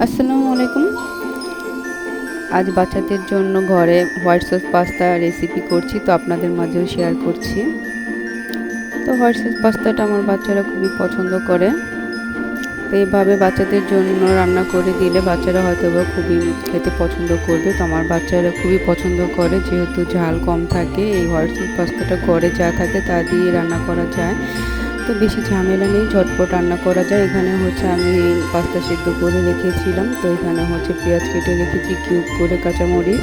আসসালামু আলাইকুম। আজ বাচ্চাদের জন্য ঘরে হোয়াইট সস পাস্তা রেসিপি করছি, তো আপনাদের মাঝেও শেয়ার করছি। তো হোয়াইট সস পাস্তাটা আমার বাচ্চারা খুবই পছন্দ করে। তো এইভাবে বাচ্চাদের জন্য রান্না করে দিলে বাচ্চারা হয়তো বা খুবই খেতে পছন্দ করবে। তো আমার বাচ্চারা খুবই পছন্দ করে, যেহেতু ঝাল কম থাকে। এই হোয়াইট সস পাস্তাটা ঘরে যা থাকে তা দিয়ে রান্না করা যায়, তো বেশি ঝামেলা নেই, ঝটপট রান্না করা যায়। এখানে হচ্ছে আমি পাস্তা সিদ্ধ করে রেখেছিলাম, তো এখানে হচ্ছে পেঁয়াজ কেটে রেখেছি কিউব করে, কাঁচামরিচ।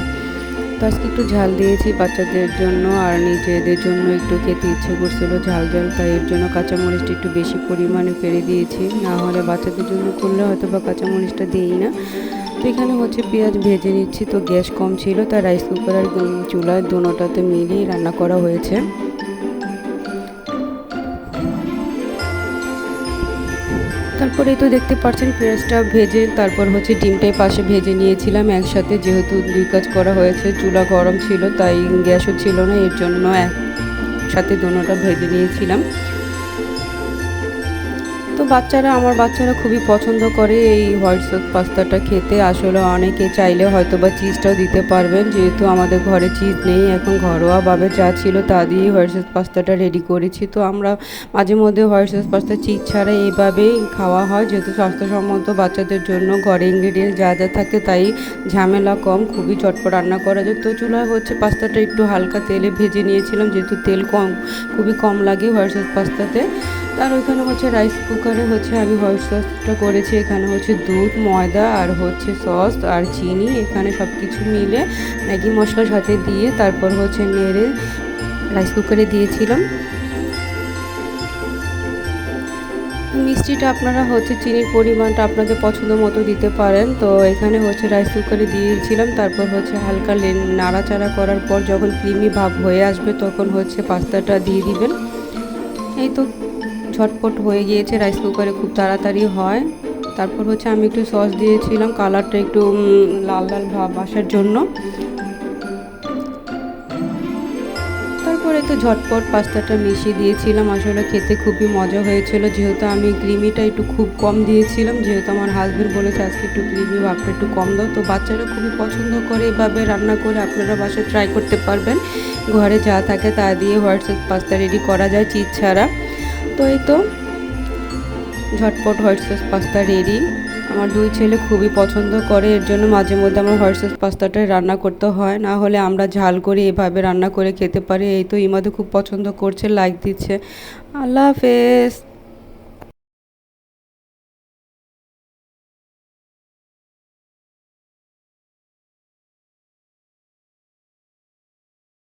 তো আজকে একটু ঝাল দিয়েছি বাচ্চাদের জন্য, আর নিজেদের জন্য একটু খেতে ইচ্ছে করছিল ঝাল ঝাল, তাই এর জন্য কাঁচামরিচটা একটু বেশি পরিমাণে ফেলে দিয়েছি। না হলে বাচ্চাদের জন্য করলে হয়তো বা কাঁচামরিচটা দিই না। তো এখানে হচ্ছে পেঁয়াজ ভেজে নিচ্ছি। তো গ্যাস কম ছিল, তাই রাইস কুকার আর চুলায় দুটোতে মিলিয়ে রান্না করা হয়েছে। তারপরে তো দেখতে পাচ্ছেন পেঁয়াজটা ভেজে, তারপর হচ্ছে ডিমটাই পাশে ভেজে নিয়েছিলাম একসাথে, যেহেতু দুই কাজ করা হয়েছে। চুলা গরম ছিল, তাই গ্যাসও ছিল না, এর জন্য একসাথে দুটোটা ভেজে নিয়েছিলাম। তো আমার বাচ্চারা খুবই পছন্দ করে এই হোয়াইট সস পাস্তাটা খেতে। আসলে অনেকে চাইলে হয়তো বা চিজটাও দিতে পারবেন, যেহেতু আমাদের ঘরে চিজ নেই এখন, ঘরোয়াভাবে যা ছিল তা দিয়েই হোয়াইট সস পাস্তাটা রেডি করেছি। তো আমরা মাঝে মধ্যে হোয়াইট সস পাস্তা চিজ ছাড়া এইভাবেই খাওয়া হয়, যেহেতু স্বাস্থ্যসম্মত বাচ্চাদের জন্য ঘরে ইনগ্রিডিয়েন্টস যা যা থাকে তাই ঝামেলা কম, খুবই চটপট রান্না করা যায়। তো চুলায় হচ্ছে পাস্তাটা একটু হালকা তেলে ভেজে নিয়েছিলাম, যেহেতু তেল খুবই কম লাগে হোয়াইট সস পাস্তাতে। আর ওইখানে হচ্ছে রাইস কুকারে হচ্ছে আমি হোয়াইট সসটা করেছি। এখানে হচ্ছে দুধ, ময়দা আর হচ্ছে সস আর চিনি, এখানে সব কিছু মিলে ম্যাগি মশলার সাথে দিয়ে তারপর হচ্ছে নেড়ে রাইস কুকারে দিয়েছিলাম। মিষ্টিটা আপনারা হচ্ছে চিনির পরিমাণটা আপনাদের পছন্দ মতো দিতে পারেন। তো এখানে হচ্ছে রাইস কুকারে দিয়েছিলাম, তারপর হচ্ছে হালকা নাড়াচাড়া করার পর যখন ক্রিমি ভাব হয়ে আসবে তখন হচ্ছে পাস্তাটা দিয়ে দিবেন। এই তো ঝটপট হয়ে গিয়েছে, রাইস কুকারে খুব তাড়াতাড়ি হয়। তারপর হচ্ছে আমি একটু সস দিয়েছিলাম, কালারটা একটু লাল লাল ভাব আসার জন্য। তারপরে তো ঝটপট পাস্তাটা মিশিয়ে দিয়েছিলাম। আসলে খেতে খুবই মজা হয়েছিল, যেহেতু আমি ক্রিমিটা একটু খুব কম দিয়েছিলাম, যেহেতু আমার হাজব্যান্ড বলেছে আজকে একটু ক্রিমি ভাবটা একটু কম দাও। তো বাচ্চারা খুবই পছন্দ করে এভাবে রান্না করে, আপনারা বাসায় ট্রাই করতে পারবেন। ঘরে যা থাকে তা দিয়ে হোয়াইট সস পাস্তা রেডি করা যায় চিজ ছাড়া। তো এই তো ঝটপট হোয়াইট সস পাস্তা রেডি। আমার দুই ছেলে খুবই পছন্দ করে, এর জন্য মাঝে মধ্যে আমার হোয়াইট সস পাস্তাটাই রান্না করতে হয়, না হলে আমরা ঝাল করে এভাবে রান্না করে খেতে পারি। এই তো ইমাদও খুব পছন্দ করছে, লাইক দিচ্ছে। আল্লাহ হাফেজ।